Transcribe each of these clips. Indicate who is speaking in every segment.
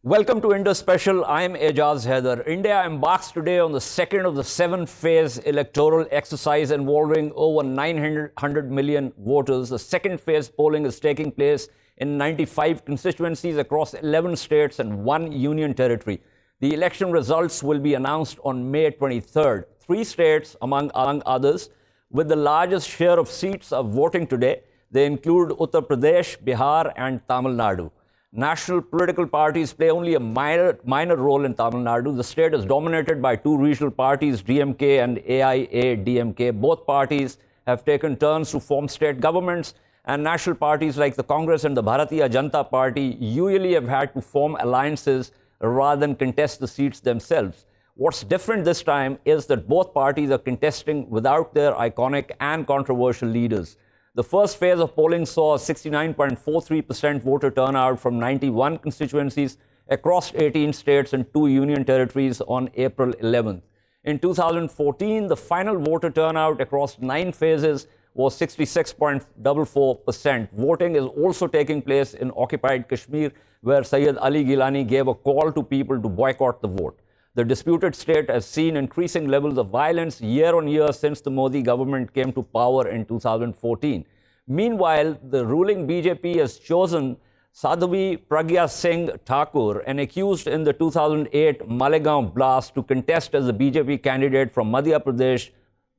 Speaker 1: Welcome to Indus Special. I'm Ejaz Haider. India embarks today on the second of the seven-phase electoral exercise involving over 900 million voters. The second phase polling is taking place in 95 constituencies across 11 states and one union territory. The election results will be announced on May 23rd. Three states, among others, with the largest share of seats are voting today. They include Uttar Pradesh, Bihar, and Tamil Nadu. National political parties play only a minor role in Tamil Nadu. The state is dominated by two regional parties, DMK and AIA-DMK. Both parties have taken turns to form state governments, and national parties like the Congress and the Bharatiya Janata Party usually have had to form alliances rather than contest the seats themselves. What's different this time is that both parties are contesting without their iconic and controversial leaders. The first phase of polling saw a 69.43% voter turnout from 91 constituencies across 18 states and two union territories on April 11th. In 2014, the final voter turnout across 9 phases was 66.44%. Voting is also taking place in occupied Kashmir, where Syed Ali Gilani gave a call to people to boycott the vote. The disputed state has seen increasing levels of violence year on year since the Modi government came to power in 2014. Meanwhile, the ruling BJP has chosen Sadhvi Pragya Singh Thakur, an accused in the 2008 Malegaon blast, to contest as the BJP candidate from Madhya Pradesh,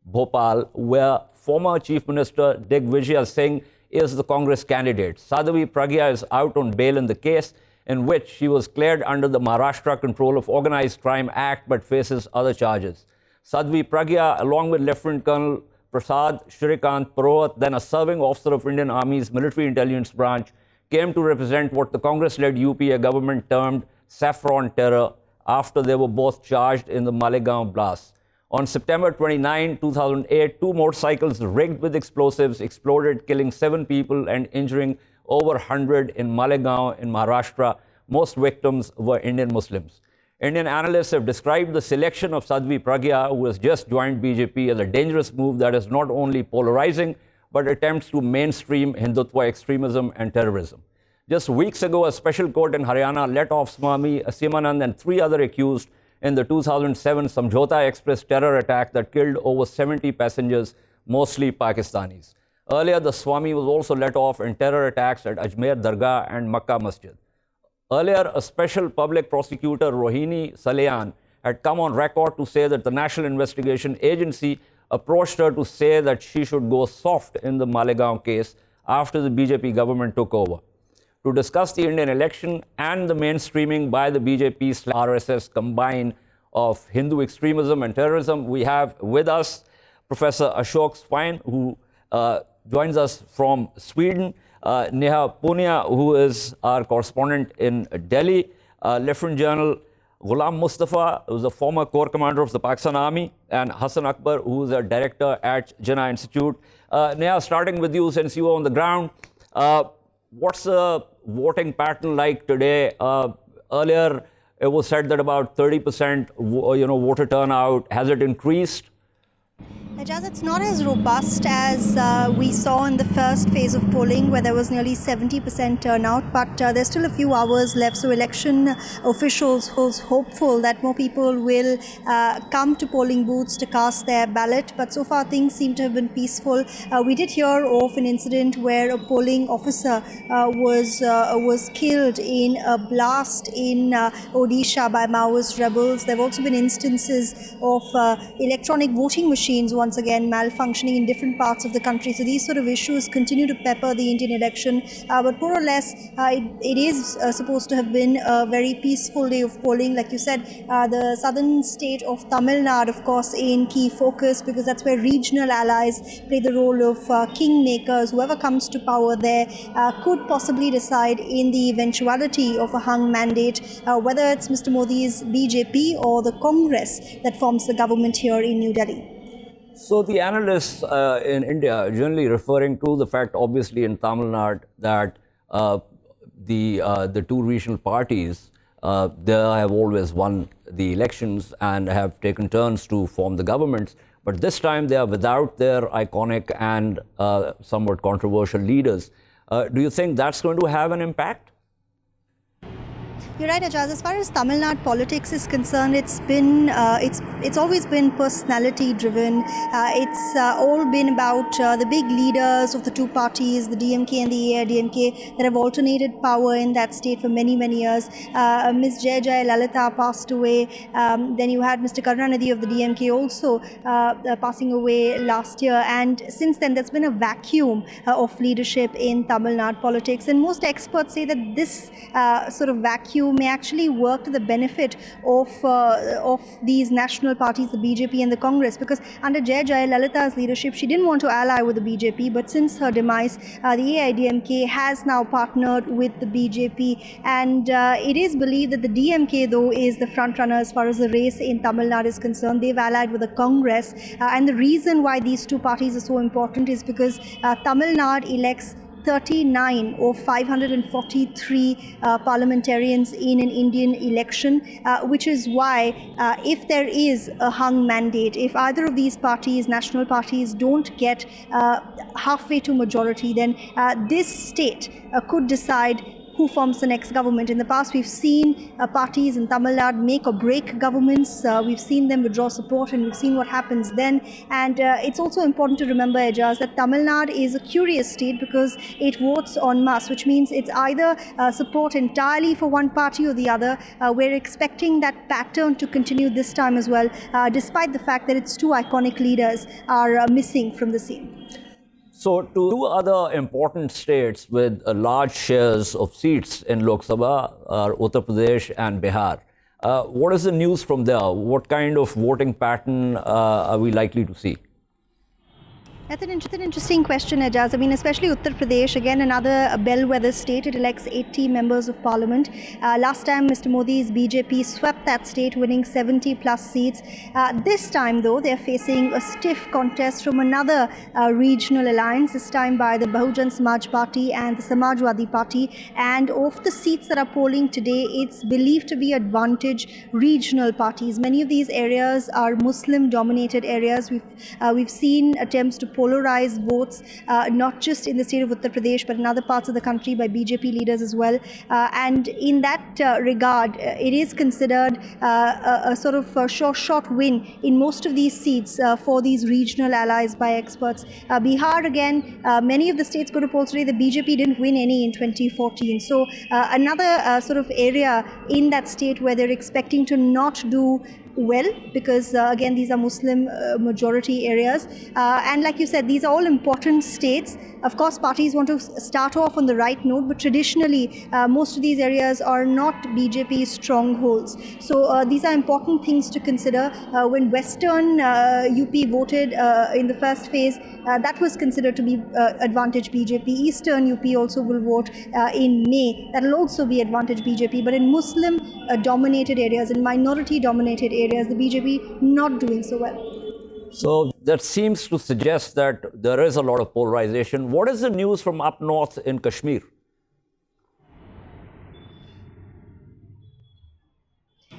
Speaker 1: Bhopal, where former Chief Minister Digvijay Singh is the Congress candidate. Sadhvi Pragya is out on bail in the case, in which she was cleared under the Maharashtra Control of Organized Crime Act but faces other charges. Sadhvi Pragya, along with Lieutenant Colonel Prasad Shrikant Purohit, then a serving officer of Indian Army's military intelligence branch, came to represent what the Congress-led UPA government termed saffron terror after they were both charged in the Malegaon blast. On September 29, 2008, two motorcycles rigged with explosives exploded, killing 7 people and injuring over 100 in Malegaon in Maharashtra. Most victims were Indian Muslims. Indian analysts have described the selection of Sadhvi Pragya, who has just joined BJP, as a dangerous move that is not only polarizing, but attempts to mainstream Hindutva extremism and terrorism. Just weeks ago, a special court in Haryana let off Swami Simanand and 3 other accused in the 2007 Samjhota Express terror attack that killed over 70 passengers, mostly Pakistanis. Earlier, the Swami was also let off in terror attacks at Ajmer Dargah and Makkah Masjid. Earlier, a special public prosecutor, Rohini Saleyan, had come on record to say that the National Investigation Agency approached her to say that she should go soft in the Malegaon case after the BJP government took over. To discuss the Indian election and the mainstreaming by the BJP/RSS combine of Hindu extremism and terrorism, we have with us Professor Ashok Swain, who joins us from Sweden, Neha Poonia, who is our correspondent in Delhi, Lieutenant General Ghulam Mustafa, who is a former Corps Commander of the Pakistan Army, and Hassan Akbar, who is a director at Jinnah Institute. Neha, starting with you, since you are on the ground, what's the voting pattern like today? Earlier, it was said that about 30% voter turnout. Has it increased?
Speaker 2: Ejaz, it's not as robust as we saw in the first phase of polling, where there was nearly 70% turnout, but there's still a few hours left, so election officials are hopeful that more people will come to polling booths to cast their ballot, but so far things seem to have been peaceful. We did hear of an incident where a polling officer was killed in a blast in Odisha by Maoist rebels. There have also been instances of electronic voting machines once again malfunctioning in different parts of the country. So these sort of issues continue to pepper the Indian election. But more or less, it is supposed to have been a very peaceful day of polling. Like you said, the southern state of Tamil Nadu, of course, in key focus, because that's where regional allies play the role of kingmakers. Whoever comes to power there could possibly decide in the eventuality of a hung mandate, whether it's Mr. Modi's BJP or the Congress that forms the government here in New Delhi.
Speaker 1: So the analysts in India are generally referring to the fact, obviously in Tamil Nadu, that the two regional parties, they have always won the elections and have taken turns to form the governments. But this time they are without their iconic and somewhat controversial leaders. Do you think that's going to have an impact?
Speaker 2: You're right, Ejaz. As far as Tamil Nadu politics is concerned, it's always been personality driven. It's all been about the big leaders of the two parties, the DMK and the AIDMK, that have alternated power in that state for many, many years. Ms. Jai Lalita passed away. Then you had Mr. Karunanidhi of the DMK also passing away last year. And since then, there's been a vacuum of leadership in Tamil Nadu politics. And most experts say that this sort of vacuum may actually work to the benefit of these national parties, the BJP and the Congress, because under Jai Lalita's leadership, she didn't want to ally with the BJP, but since her demise, the AIDMK has now partnered with the BJP, and it is believed that the DMK, though, is the front runner as far as the race in Tamil Nadu is concerned. They've allied with the Congress, and the reason why these two parties are so important is because Tamil Nadu elects 39 of 543 parliamentarians in an Indian election, which is why if there is a hung mandate, if either of these parties, national parties, don't get halfway to majority, then this state could decide who forms the next government. In the past, we've seen parties in Tamil Nadu make or break governments. We've seen them withdraw support, and we've seen what happens then. And it's also important to remember, Ejaz, that Tamil Nadu is a curious state because it votes en masse, which means it's either support entirely for one party or the other. We're expecting that pattern to continue this time as well, despite the fact that its two iconic leaders are missing from the scene.
Speaker 1: So, two other important states with large shares of seats in Lok Sabha are Uttar Pradesh and Bihar. What is the news from there? What kind of voting pattern are we likely to see?
Speaker 2: That's an interesting question, Ejaz. I mean, especially Uttar Pradesh, again, another bellwether state. It elects 80 members of parliament. Last time, Mr. Modi's BJP swept that state, winning 70 plus seats. This time, though, they're facing a stiff contest from another regional alliance, this time by the Bahujan Samaj Party and the Samajwadi Party. And of the seats that are polling today, it's believed to be advantage regional parties. Many of these areas are Muslim-dominated areas. We've seen attempts to polarize votes, not just in the state of Uttar Pradesh, but in other parts of the country by BJP leaders as well. And in that regard, it is considered a sort of a short win in most of these seats for these regional allies by experts. Bihar, again, many of the states go to polls today. The BJP didn't win any in 2014. So another sort of area in that state where they're expecting to not do well, because again, these are Muslim majority areas. And like you said, these are all important states. Of course, parties want to start off on the right note, but traditionally, most of these areas are not BJP strongholds. So these are important things to consider. When Western UP voted in the first phase, that was considered to be advantage BJP. Eastern UP also will vote in May. That will also be advantage BJP. But in Muslim dominated areas, in minority dominated areas, the BJP not doing so well.
Speaker 1: So that seems to suggest that there is a lot of polarization. What is the news from up north in Kashmir?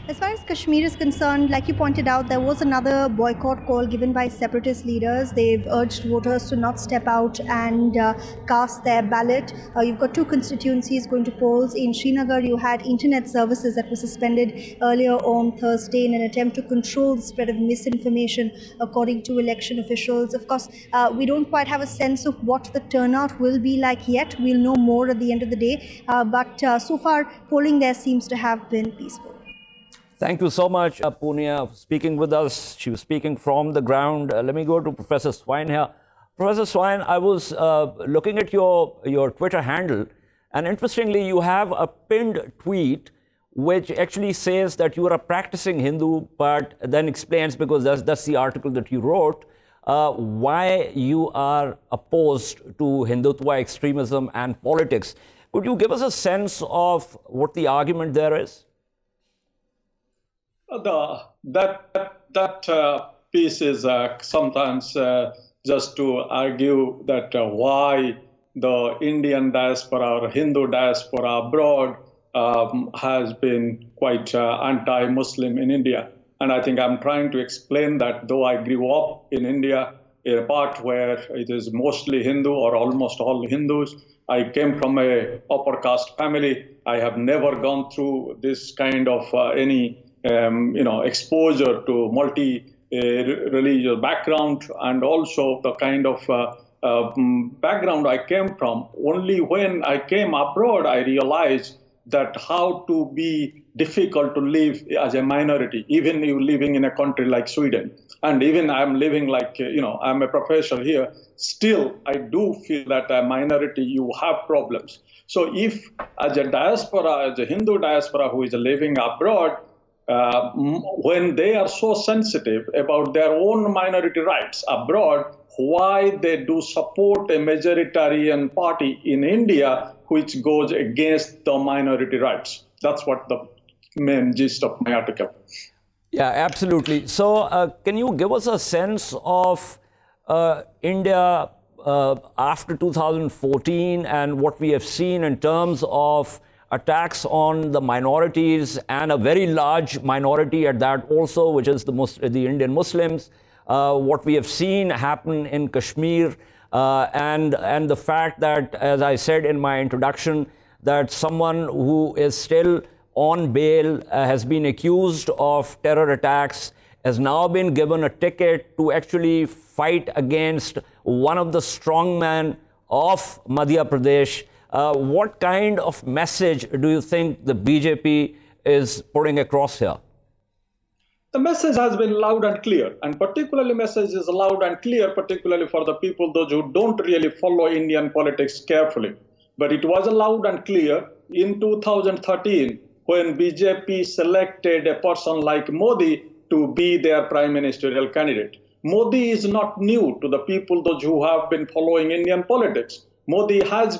Speaker 2: As far as Kashmir is concerned, like you pointed out, there was another boycott call given by separatist leaders. They've urged voters to not step out and cast their ballot. You've got two constituencies going to polls. In Srinagar, you had internet services that were suspended earlier on Thursday in an attempt to control the spread of misinformation, according to election officials. Of course, we don't quite have a sense of what the turnout will be like yet. We'll know more at the end of the day. But so far, polling there seems to have been peaceful.
Speaker 1: Thank you so much, Poonia, for speaking with us. She was speaking from the ground. Let me go to Professor Swain here. Professor Swain, I was looking at your Twitter handle, and interestingly, you have a pinned tweet which actually says that you are a practicing Hindu, but then explains, because that's the article that you wrote, why you are opposed to Hindutva extremism and politics. Could you give us a sense of what the argument there is?
Speaker 3: That piece is sometimes just to argue that why the Indian diaspora or Hindu diaspora abroad has been quite anti-Muslim in India. And I think I'm trying to explain that though I grew up in India, a part where it is mostly Hindu or almost all Hindus. I came from a upper caste family. I have never gone through this kind of any exposure to multi-religious background, and also the kind of background I came from. Only when I came abroad, I realized that how to be difficult to live as a minority, even you living in a country like Sweden. And even I'm living like, I'm a professor here, still I do feel that a minority, you have problems. So if as a diaspora, as a Hindu diaspora who is living abroad, when they are so sensitive about their own minority rights abroad, why they do support a majoritarian party in India which goes against the minority rights? That's what the main gist of my article.
Speaker 1: Yeah, absolutely. So can you give us a sense of India after 2014 and what we have seen in terms of attacks on the minorities, and a very large minority at that also, which is the Indian Muslims, what we have seen happen in Kashmir, and the fact that, as I said in my introduction, that someone who is still on bail has been accused of terror attacks, has now been given a ticket to actually fight against one of the strongmen of Madhya Pradesh. What kind of message do you think the BJP is putting across here?
Speaker 3: The message has been loud and clear, and particularly message is loud and clear, particularly for the people, those who don't really follow Indian politics carefully. But it was loud and clear in 2013 when BJP selected a person like Modi to be their prime ministerial candidate. Modi is not new to the people, those who have been following Indian politics. Modi has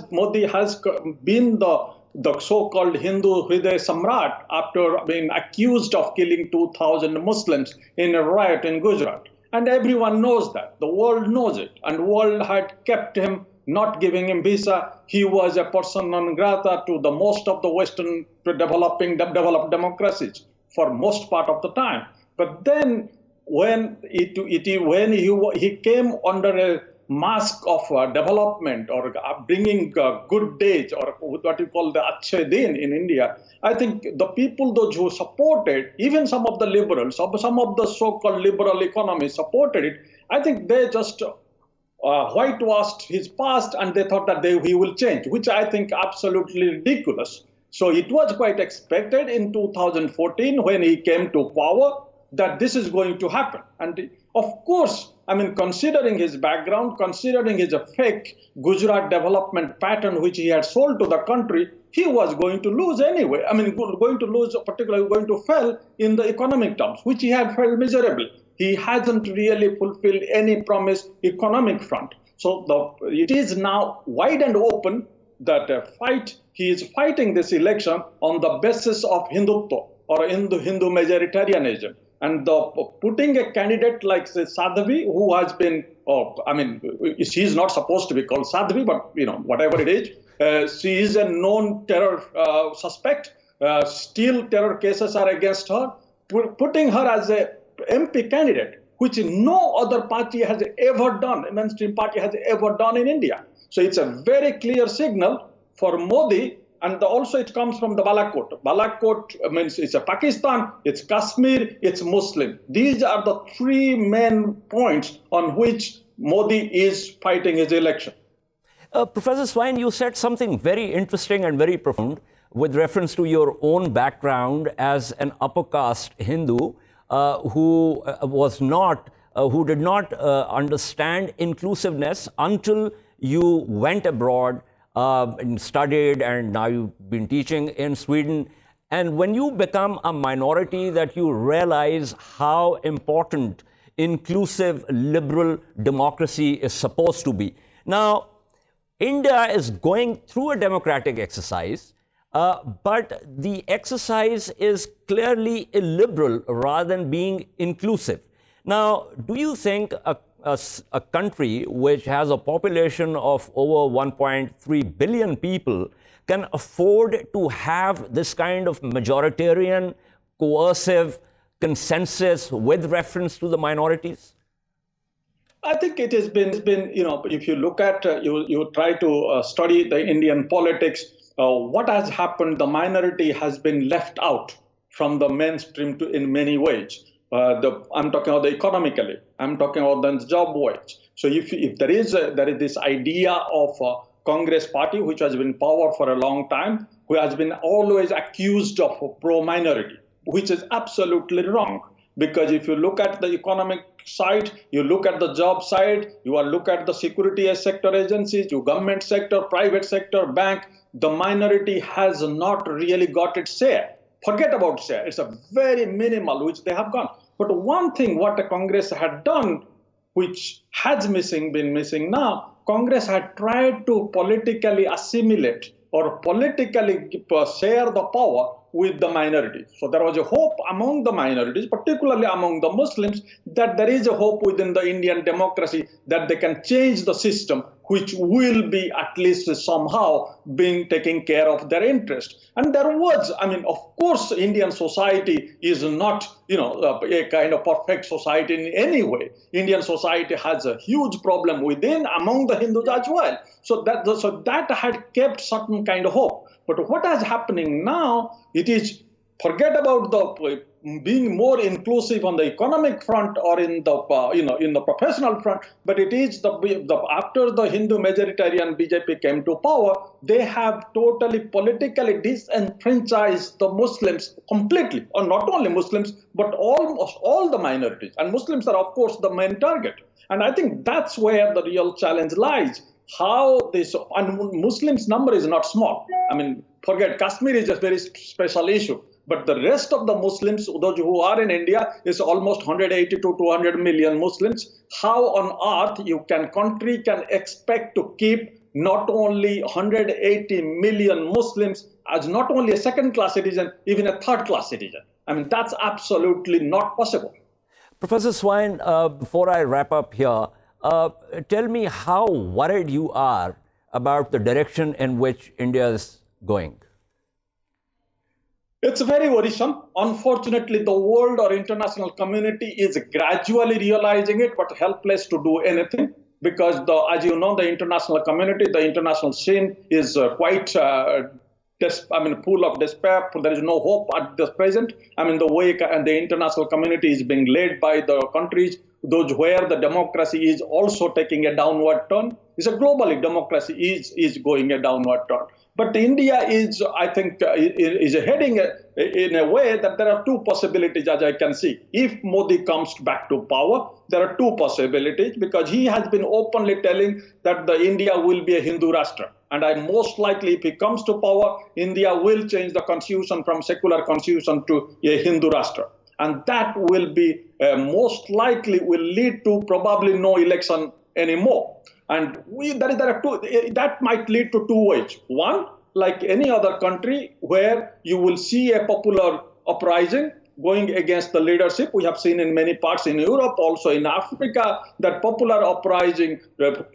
Speaker 3: been the so-called Hindu Hriday Samrat after being accused of killing 2,000 Muslims in a riot in Gujarat. And everyone knows that. The world knows it. And the world had kept him, not giving him visa. He was a person non grata to the most of the Western developed democracies for most part of the time. But then when he came under a mask of development or bringing good days, or what you call the Achhe Din in India, I think the people, those who supported, even some of the liberals, some of the so-called liberal economists supported it, I think they just whitewashed his past and they thought that he will change, which I think absolutely ridiculous. So it was quite expected in 2014 when he came to power that this is going to happen. And of course, I mean, considering his background, considering his fake Gujarat development pattern, which he had sold to the country, he was going to lose anyway. I mean, going to lose, particularly going to fail in the economic terms, which he had failed miserably. He hasn't really fulfilled any promise economic front. So it is now wide and open that he is fighting this election on the basis of Hindutva or Hindu majoritarianism. And putting a candidate like, say, Sadhvi, who has been, she's not supposed to be called Sadhvi, but, whatever it is, she is a known terror suspect. Still, terror cases are against her. Putting her as a MP candidate, which no other party has ever done, a mainstream party has ever done in India. So it's a very clear signal for Modi. And also it comes from the Balakot. Balakot means it's a Pakistan, it's Kashmir, it's Muslim. These are the three main points on which Modi is fighting his election.
Speaker 1: Professor Swain, you said something very interesting and very profound with reference to your own background as an upper caste Hindu who did not understand inclusiveness until you went abroad and studied, and now you've been teaching in Sweden. And when you become a minority, that you realize how important inclusive liberal democracy is supposed to be. Now, India is going through a democratic exercise, but the exercise is clearly illiberal rather than being inclusive. Now, do you think a country which has a population of over 1.3 billion people can afford to have this kind of majoritarian, coercive consensus with reference to the minorities?
Speaker 3: I think it has been, if you look at, you try to study the Indian politics, what has happened, the minority has been left out from the mainstream in many ways. I'm talking about the economically, I'm talking about the job wage. So if there is this idea of a Congress party, which has been in power for a long time, who has been always accused of pro-minority, which is absolutely wrong. Because if you look at the economic side, you look at the job side, you look at the security sector agencies, you government sector, private sector, bank, the minority has not really got its share. Forget about share. It's a very minimal, which they have gone. But one thing what the Congress had done, which has been missing now, Congress had tried to politically assimilate or politically share the power with the minorities. So there was a hope among the minorities, particularly among the Muslims, that there is a hope within the Indian democracy that they can change the system, which will be at least somehow being taking care of their interest. And there was, of course, Indian society is not, a kind of perfect society in any way. Indian society has a huge problem within, among the Hindus as well. So that had kept certain kind of hope. But what is happening now, it is, forget about the being more inclusive on the economic front or in the in the professional front, but it is after the Hindu majoritarian BJP came to power, they have totally politically disenfranchised the Muslims completely, or not only Muslims, but almost all the minorities. And Muslims are, of course, the main target. And I think that's where the real challenge lies. How this, and Muslims number is not small. Forget Kashmir is a very special issue. But the rest of the Muslims, those who are in India, is almost 180 to 200 million Muslims. How on earth country can expect to keep not only 180 million Muslims as not only a second-class citizen, even a third-class citizen? That's absolutely not possible.
Speaker 1: Professor Swain, before I wrap up here, tell me how worried you are about the direction in which India is going.
Speaker 3: It's very worrisome. Unfortunately, the world or international community is gradually realizing it, but helpless to do anything. Because, as you know, the international community, the international scene is quite full of despair. There is no hope at the present. The way and the international community is being led by the countries, those where the democracy is also taking a downward turn. It's a globally democracy is going a downward turn. But India is, I think, is heading in a way that there are two possibilities, as I can see. If Modi comes back to power, there are two possibilities, because he has been openly telling that the India will be a Hindu Rashtra. And most likely, if he comes to power, India will change the constitution from secular constitution to a Hindu Rashtra. And that will be most likely will lead to probably no election anymore. And that might lead to two ways. One, like any other country where you will see a popular uprising going against the leadership. We have seen in many parts in Europe, also in Africa, that popular uprising,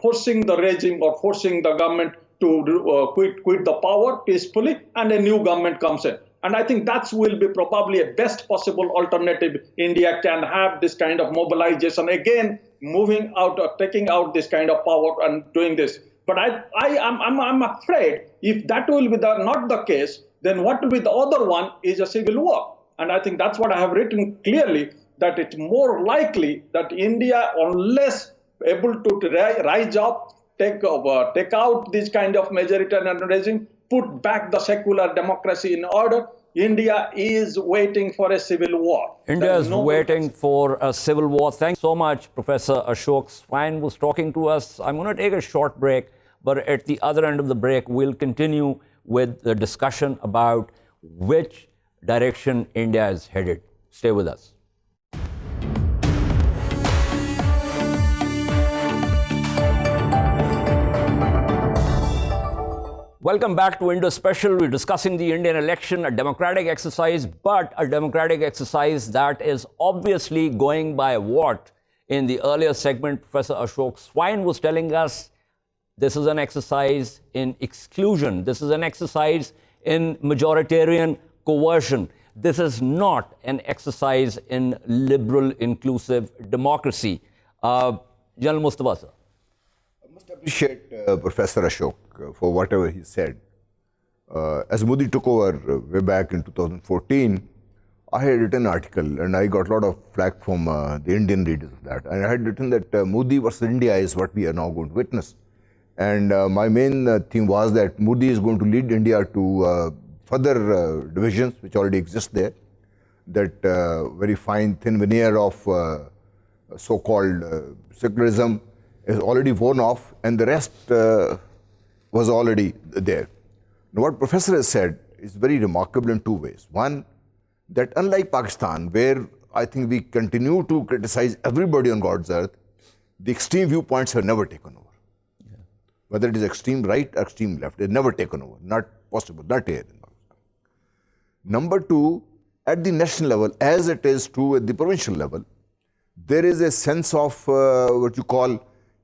Speaker 3: forcing the regime or forcing the government to quit the power peacefully, and a new government comes in. And I think that will be probably a best possible alternative. India can have this kind of mobilization again, moving out or taking out this kind of power and doing this. But I'm afraid if that will be not the case, then what will be the other one is a civil war. And I think that's what I have written clearly, that it's more likely that India, unless able to rise up, take out this kind of majoritarian regime, put back the secular democracy in order, India is waiting for a civil war.
Speaker 1: India is waiting for a civil war. Thanks so much, Professor Ashok Swain was talking to us. I'm going to take a short break, but at the other end of the break, we'll continue with the discussion about which direction India is headed. Stay with us. Welcome back to Indus Special. We're discussing the Indian election, a democratic exercise, but a democratic exercise that is obviously going by what? In the earlier segment, Professor Ashok Swain was telling us this is an exercise in exclusion. This is an exercise in majoritarian coercion. This is not an exercise in liberal, inclusive democracy. Ghulam Mustafa, sir.
Speaker 4: I must appreciate Professor Ashok for whatever he said. As Modi took over way back in 2014, I had written an article and I got a lot of flack from the Indian readers of that. And I had written that Modi versus India is what we are now going to witness. And my main theme was that Modi is going to lead India to further divisions which already exist there. That very fine thin veneer of so-called secularism is already worn off and the rest was already there. Now what Professor has said is very remarkable in two ways. One, that unlike Pakistan, where I think we continue to criticize everybody on God's earth, the extreme viewpoints have never taken over. Yeah. Whether it is extreme right or extreme left, they've never taken over. Not possible, not here in Pakistan. Number two, at the national level, as it is true at the provincial level, there is a sense of what you call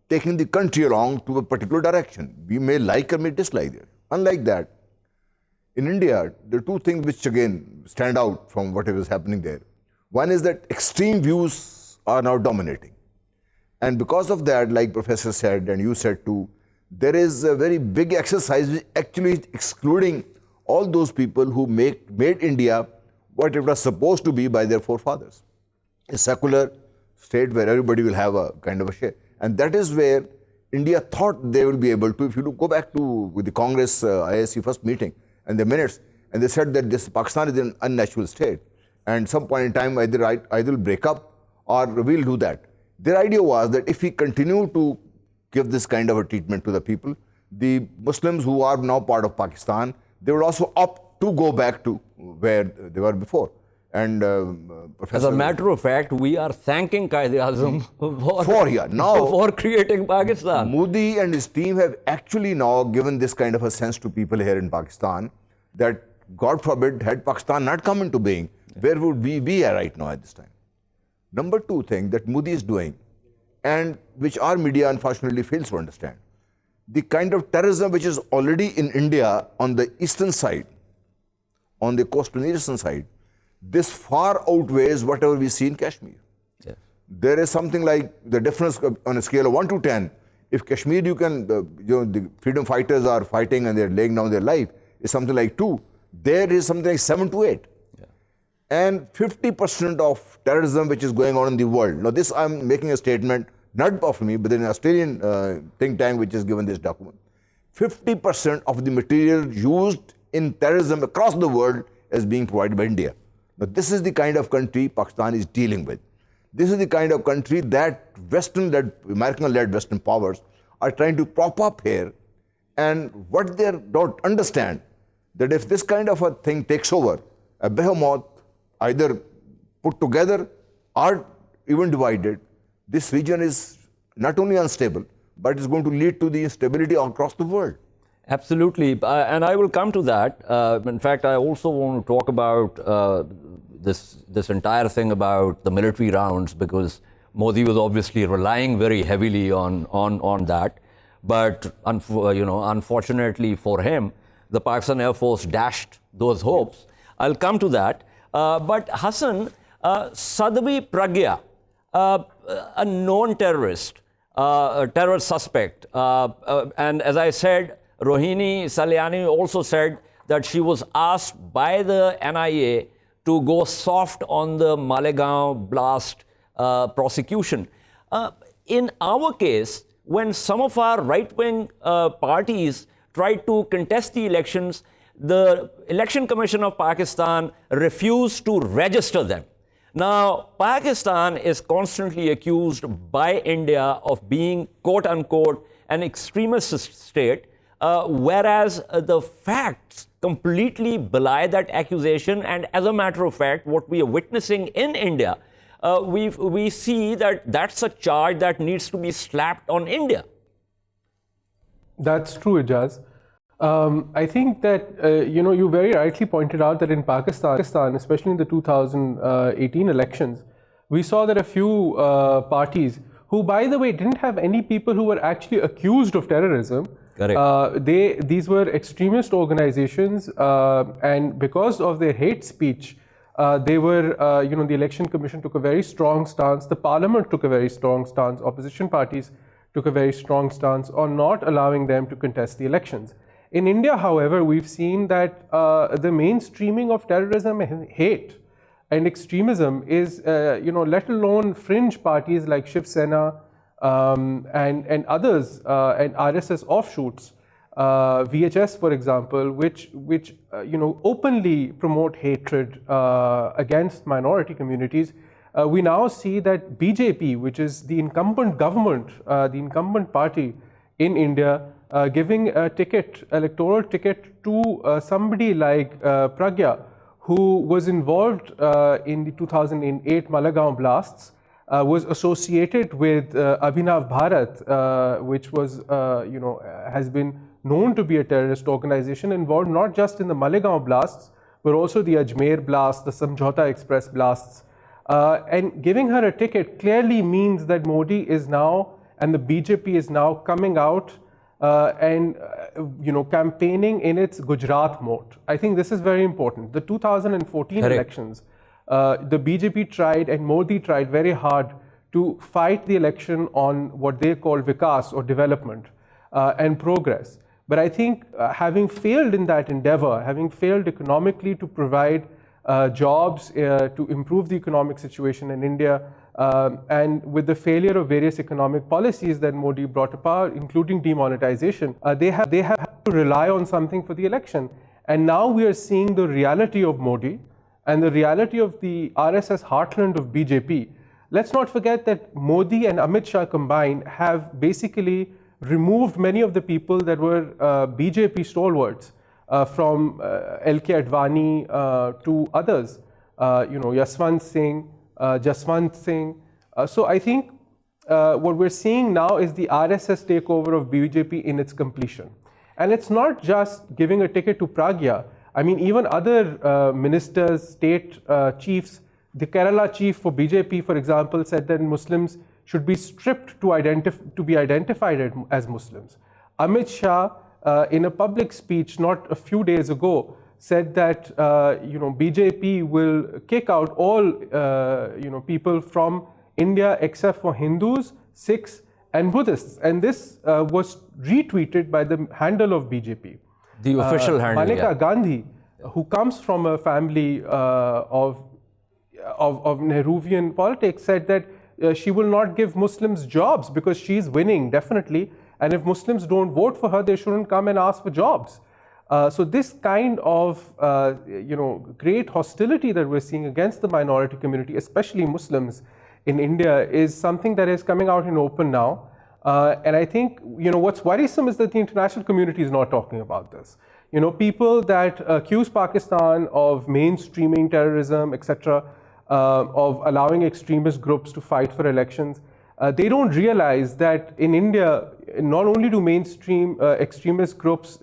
Speaker 4: taking the country along to a particular direction. We may like or may dislike it. Unlike that, in India, there are two things which again stand out from whatever is happening there. One is that extreme views are now dominating. And because of that, like Professor said and you said too, there is a very big exercise which actually is excluding all those people who made India what it was supposed to be by their forefathers. A secular state where everybody will have a kind of a share. And that is where India thought they will be able to, if you go back to with the Congress ISC first meeting and the minutes, and they said that this Pakistan is an unnatural state. And some point in time, either will break up or we'll do that. Their idea was that if we continue to give this kind of a treatment to the people, the Muslims who are now part of Pakistan, they would also opt to go back to where they were before. And
Speaker 1: as a matter of fact, we are thanking Quaid-e-Azam for creating Pakistan.
Speaker 4: Modi and his team have actually now given this kind of a sense to people here in Pakistan that, God forbid, had Pakistan not come into being, where would we be right now at this time? Number two thing that Modi is doing, and which our media unfortunately fails to understand, the kind of terrorism which is already in India on the eastern side, on the coastal eastern side, this far outweighs whatever we see in Kashmir. Yes. There is something like the difference on a scale of 1 to 10. If Kashmir, the freedom fighters are fighting and they're laying down their life, is something like 2. There is something like 7 to 8. Yeah. And 50% of terrorism which is going on in the world. Now this I'm making a statement, not of me, but an Australian think tank which has given this document. 50% of the material used in terrorism across the world is being provided by India. Now, this is the kind of country Pakistan is dealing with. This is the kind of country that American-led Western powers are trying to prop up here. And what they don't understand, that if this kind of a thing takes over, a behemoth, either put together or even divided, this region is not only unstable, but it's going to lead to the instability across the world.
Speaker 1: Absolutely, and I will come to that. In fact, I also want to talk about this entire thing about the military rounds, because Modi was obviously relying very heavily on that. But unfortunately for him, the Pakistan Air Force dashed those hopes. I'll come to that. But Hassan, Sadhvi Pragya, a known terrorist, a terrorist suspect, and as I said, Rohini Salyani also said that she was asked by the NIA to go soft on the Malegaon blast prosecution. In our case, when some of our right-wing parties tried to contest the elections, the Election Commission of Pakistan refused to register them. Now, Pakistan is constantly accused by India of being, quote-unquote, an extremist state, whereas the facts completely belie that accusation. And as a matter of fact, what we are witnessing in India, we see that that's a charge that needs to be slapped on India.
Speaker 5: That's true, Ejaz. I think that, you very rightly pointed out that in Pakistan, especially in the 2018 elections, we saw that a few parties who, by the way, didn't have any people who were actually accused of terrorism. Correct. These were extremist organizations, and because of their hate speech, The Election Commission took a very strong stance. The Parliament took a very strong stance. Opposition parties took a very strong stance on not allowing them to contest the elections. In India, however, we've seen that the mainstreaming of terrorism and hate and extremism is, let alone fringe parties like Shiv Sena and others, and RSS offshoots, VHS, for example, which openly promote hatred against minority communities. We now see that BJP, which is the incumbent government, the incumbent party in India, giving a electoral ticket to somebody like Pragya, who was involved in the 2008 Malegaon blasts, was associated with Abhinav Bharat, which was, has been known to be a terrorist organization involved not just in the Malegaon blasts, but also the Ajmer blast, the Samjhauta Express blasts. And giving her a ticket clearly means that Modi is now, and the BJP is now coming out and campaigning in its Gujarat mode. I think this is very important. The 2014 elections, the BJP tried and Modi tried very hard to fight the election on what they call vikas, or development and progress. But I think having failed in that endeavor, having failed economically to provide jobs, to improve the economic situation in India, and with the failure of various economic policies that Modi brought to power, including demonetization, they have to rely on something for the election. And now we are seeing the reality of Modi and the reality of the RSS heartland of BJP. Let's not forget that Modi and Amit Shah combined have basically removed many of the people that were BJP stalwarts, from LK Advani to others, Yashwant Singh, Jaswant Singh. So I think what we're seeing now is the RSS takeover of BJP in its completion. And it's not just giving a ticket to Pragya. I mean, even other ministers, state chiefs, the Kerala chief for BJP, for example, said that Muslims should be stripped to be identified as Muslims. Amit Shah, in a public speech not a few days ago, said that BJP will kick out all people from India except for Hindus, Sikhs, and Buddhists. And this was retweeted by the handle of BJP.
Speaker 1: The official handle.
Speaker 5: Maneka Gandhi, who comes from a family of Nehruvian politics, said that she will not give Muslims jobs because she's winning, definitely. And if Muslims don't vote for her, they shouldn't come and ask for jobs. So this kind of great hostility that we're seeing against the minority community, especially Muslims in India, is something that is coming out in open now. And I think what's worrisome is that the international community is not talking about this. People that accuse Pakistan of mainstreaming terrorism, etc., of allowing extremist groups to fight for elections, they don't realize that in India, not only do mainstream extremist groups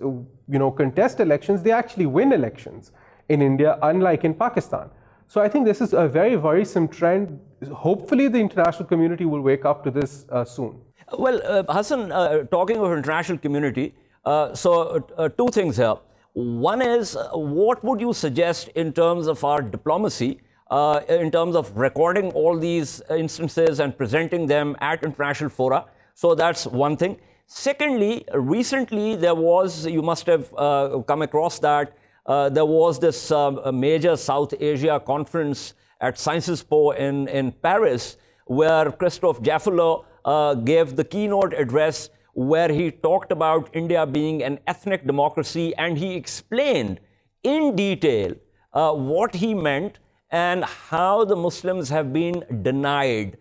Speaker 5: contest elections, they actually win elections in India, unlike in Pakistan. So I think this is a very worrisome trend. Hopefully the international community will wake up to this soon.
Speaker 1: Well, Hassan, talking of international community, two things here. One is, what would you suggest in terms of our diplomacy, in terms of recording all these instances and presenting them at international fora? So that's one thing. Secondly, recently there was, you must have come across that, there was this major South Asia conference at Sciences Po in Paris, where Christophe Jaffalo gave the keynote address where he talked about India being an ethnic democracy, and he explained in detail what he meant and how the Muslims have been denied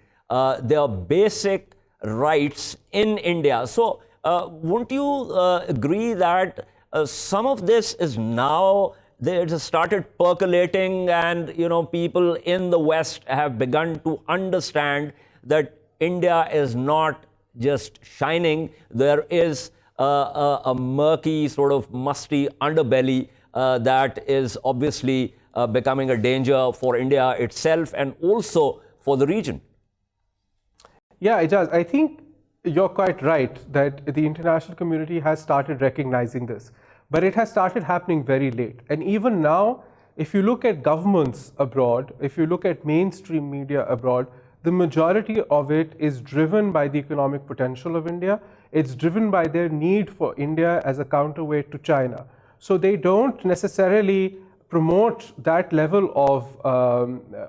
Speaker 1: their basic rights in India. So wouldn't you agree that some of this is now, it has started percolating, and people in the West have begun to understand that India is not just shining, there is a murky, sort of musty underbelly that is obviously becoming a danger for India itself and also for the region?
Speaker 5: Yeah, Ejaz, I think you're quite right that the international community has started recognizing this, but it has started happening very late. And even now, if you look at governments abroad, if you look at mainstream media abroad, the majority of it is driven by the economic potential of India. It's driven by their need for India as a counterweight to China. So they don't necessarily promote that level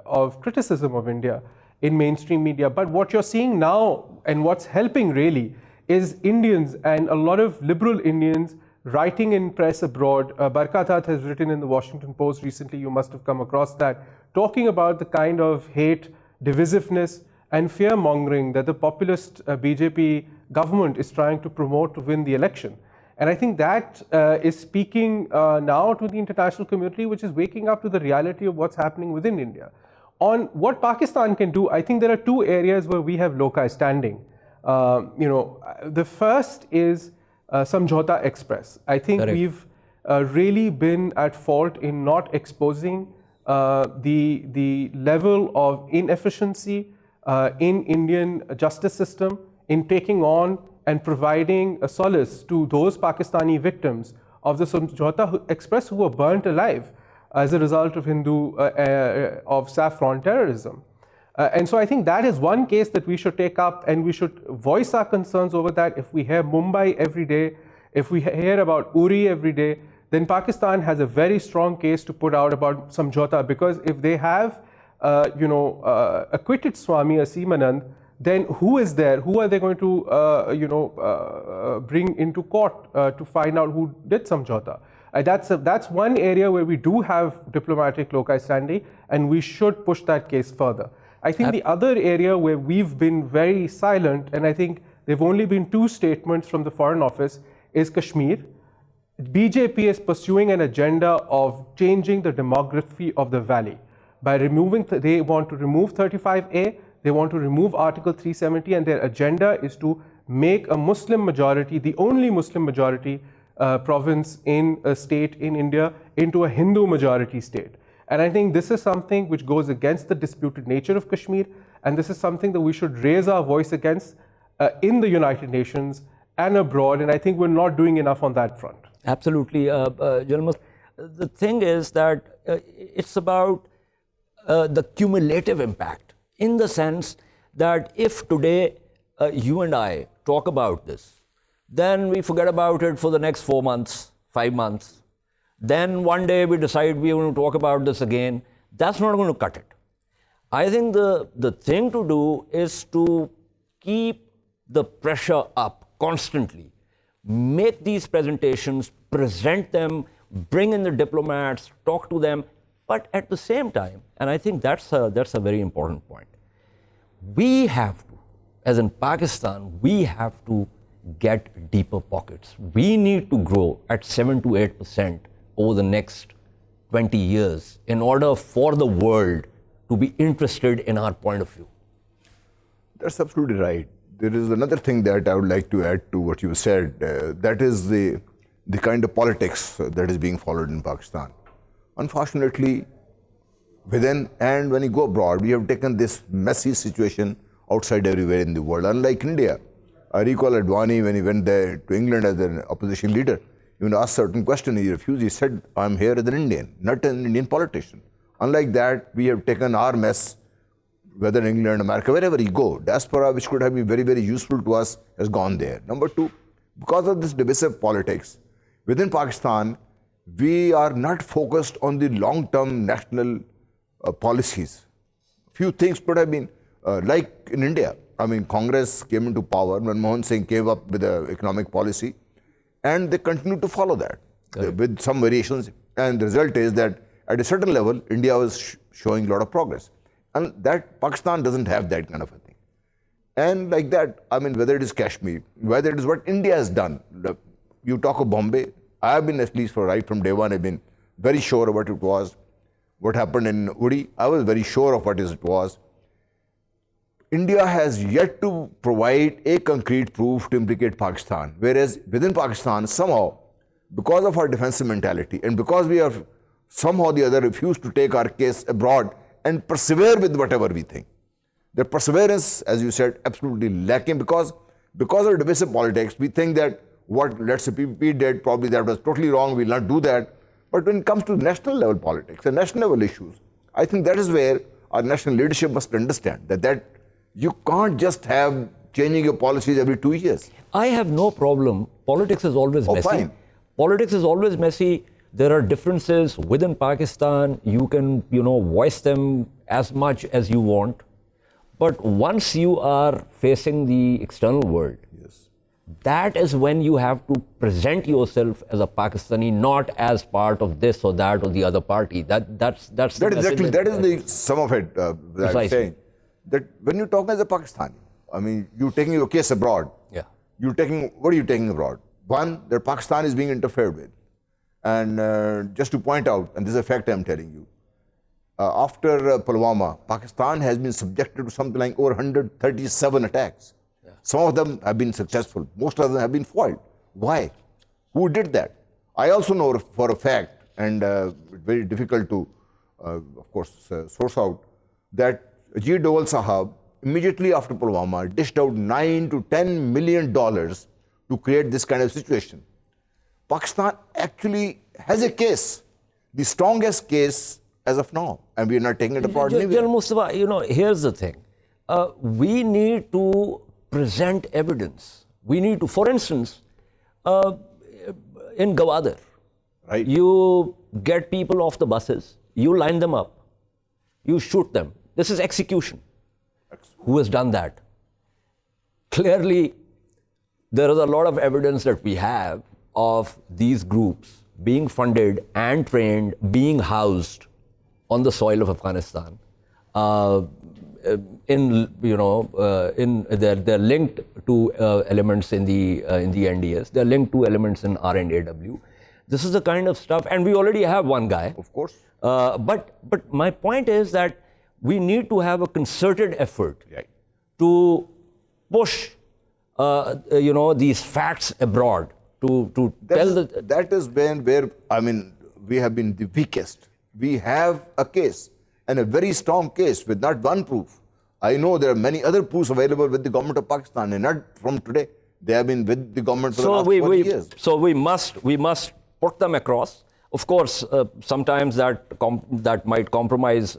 Speaker 5: of criticism of India in mainstream media. But what you're seeing now, and what's helping really, is Indians and a lot of liberal Indians writing in press abroad. Barkatat has written in the Washington Post recently, you must have come across that, talking about the kind of hate, divisiveness and fear-mongering that the populist BJP government is trying to promote to win the election. And I think that is speaking now to the international community, which is waking up to the reality of what's happening within India. On what Pakistan can do, I think there are two areas where we have loci standing. The first is Samjhauta Express. I think we've really been at fault in not exposing the level of inefficiency in Indian justice system, in taking on and providing a solace to those Pakistani victims of the Samjhauta Express who were burnt alive as a result of saffron terrorism. And so I think that is one case that we should take up, and we should voice our concerns over that. If we hear Mumbai every day, if we hear about Uri every day, then Pakistan has a very strong case to put out about Samjhauta, because if they have acquitted Swami Asimanand, then who is there? Who are they going to bring into court to find out who did Samjhauta? That's one area where we do have diplomatic loci standing, and we should push that case further. I think the other area where we've been very silent, and I think there have only been two statements from the Foreign Office, is Kashmir. BJP is pursuing an agenda of changing the demography of the valley. By removing, they want to remove 35A, they want to remove Article 370, and their agenda is to make a Muslim majority, the only Muslim majority province in a state in India, into a Hindu majority state. And I think this is something which goes against the disputed nature of Kashmir, and this is something that we should raise our voice against in the United Nations and abroad, and I think we're not doing enough on that front.
Speaker 1: Absolutely. The thing is that it's about the cumulative impact, in the sense that if today you and I talk about this, then we forget about it for the next 4 months, 5 months. Then one day we decide we want to talk about this again. That's not going to cut it. I think the thing to do is to keep the pressure up constantly. Make these presentations, present them, bring in the diplomats, talk to them, but at the same time, and I think that's a very important point, we have to, as in Pakistan, we have to get deeper pockets. We need to grow at 7 to 8% over the next 20 years in order for the world to be interested in our point of view.
Speaker 4: That's absolutely right. There is another thing that I would like to add to what you said. That is the kind of politics that is being followed in Pakistan. Unfortunately, within and when you go abroad, we have taken this messy situation outside everywhere in the world. Unlike India, I recall Advani, when he went there to England as an opposition leader, even asked certain question, he refused. He said, I'm here as an Indian, not an Indian politician. Unlike that, we have taken our mess, whether in England, America, wherever you go, diaspora, which could have been very, very useful to us, has gone there. Number two, because of this divisive politics, within Pakistan, we are not focused on the long-term national policies. Few things could have been, like in India, I mean, Congress came into power when Manmohan Singh came up with the economic policy, and they continue to follow that with some variations. And the result is that at a certain level, India was showing a lot of progress. And that Pakistan doesn't have that kind of a thing. And like that, I mean, whether it is Kashmir, whether it is what India has done. You talk of Bombay, I have been, at least right from day one, I've been very sure of what it was. What happened in Uri, I was very sure of what it was. India has yet to provide a concrete proof to implicate Pakistan. Whereas within Pakistan, somehow, because of our defensive mentality and because we have somehow or the other refused to take our case abroad and persevere with whatever we think. The perseverance, as you said, absolutely lacking because of divisive politics. We think that what, let's say, PPP did, probably that was totally wrong, we'll not do that. But when it comes to national level politics and national level issues, I think that is where our national leadership must understand that you can't just have changing your policies every 2 years.
Speaker 1: I have no problem. Politics is always messy.
Speaker 4: Fine.
Speaker 1: Politics is always messy. There are differences within Pakistan. You can, voice them as much as you want. But once you are facing the external world, that is when you have to present yourself as a Pakistani, not as part of this or that or the other party. That's
Speaker 4: exactly. That is the sum of it. That I'm saying that when you talk as a Pakistani, I mean, you're taking your case abroad.
Speaker 1: Yeah.
Speaker 4: What are you taking abroad? One, that Pakistan is being interfered with, and just to point out, and this is a fact I'm telling you, after Pulwama, Pakistan has been subjected to something like over 137 attacks. Some of them have been successful. Most of them have been foiled. Why? Who did that? I also know for a fact, and very difficult to, of course, source out, that Ajit Doval Sahab, immediately after Pulwama, dished out $9 to $10 million to create this kind of situation. Pakistan actually has a case, the strongest case as of now, and we are not taking it apart anyway.
Speaker 1: Ghulam Mustafa, here's the thing. We need to present evidence. We need to, for instance, in Gawadar,
Speaker 4: right?
Speaker 1: You get people off the buses, you line them up, you shoot them. This is execution. Who has done that? Clearly, there is a lot of evidence that we have of these groups being funded and trained, being housed on the soil of Afghanistan. They're linked to elements in the NDS. They're linked to elements in RNAW. This is the kind of stuff, and we already have one guy.
Speaker 4: Of course.
Speaker 1: But my point is that we need to have a concerted effort to push, these facts abroad.
Speaker 4: That is where I mean, we have been the weakest. We have a case, and a very strong case with not one proof. I know there are many other proofs available with the government of Pakistan, and not from today. They have been with the government for the last 40 years.
Speaker 1: So we must put them across. Of course, sometimes that might compromise,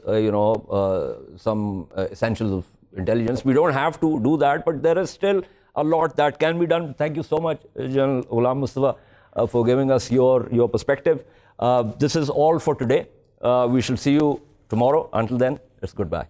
Speaker 1: some essentials of intelligence. We don't have to do that, but there is still a lot that can be done. Thank you so much, General Ghulam Mustafa, for giving us your perspective. This is all for today. We shall see you tomorrow. Until then, it's goodbye.